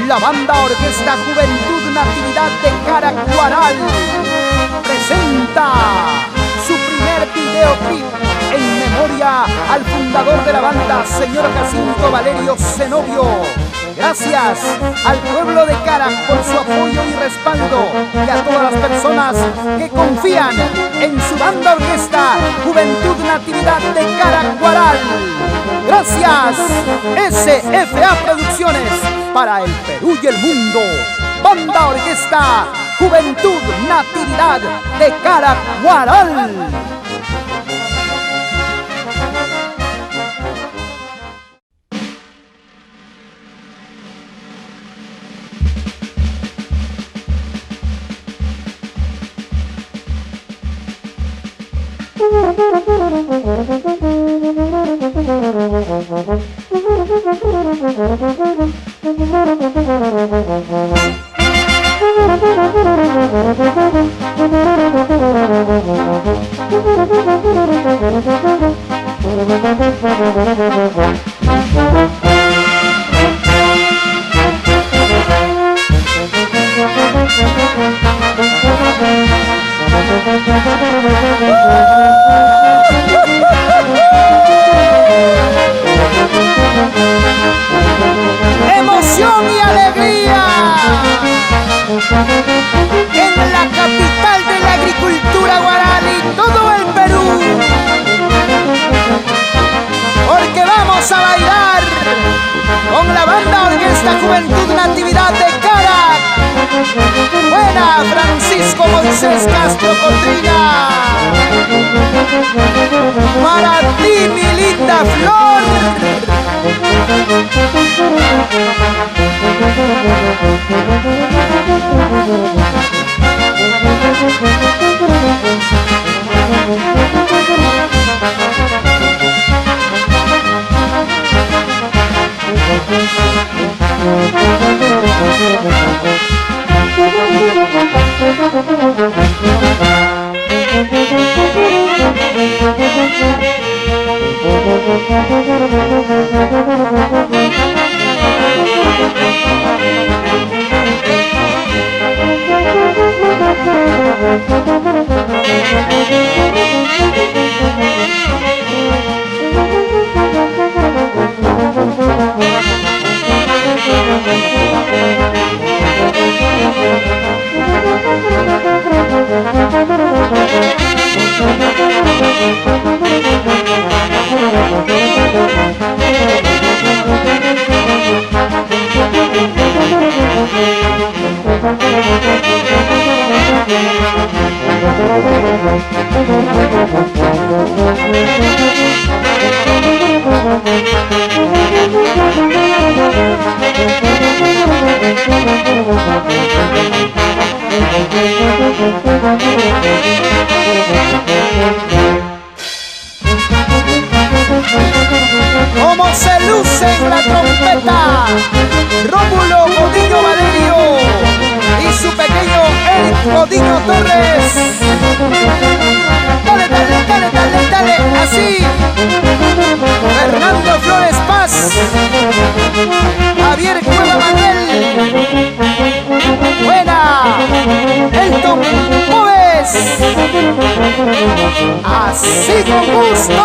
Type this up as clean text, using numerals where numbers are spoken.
La banda Orquesta Juventud Natividad de Caracuaral presenta su primer videoclip en memoria al fundador de la banda, señor Jacinto Valerio Zenobio. Gracias al pueblo de Carac por su apoyo y respaldo, y a todas las personas que confían en su banda orquesta Juventud Natividad de Caracuaral. Gracias, SFA Producciones, para el Perú y el mundo. Banda Orquesta Juventud Natividad de Caracuaral. Emoción y alegría en la capital de la agricultura guaral y todo el Perú, porque vamos a bailar con la banda Orquesta Juventud Natividad de Carac. Buena, Francisco Moisés Castro Cotrina, para ti, mi linda flor. Como se luce en la trompeta Rómulo Godinho Valerio y su pequeño Eric Godinho Torres. Dale, dale, dale, dale, dale, así. Fernando Flores Paz, Javier Cueva Manuel, buena, Elton Moves, así con gusto.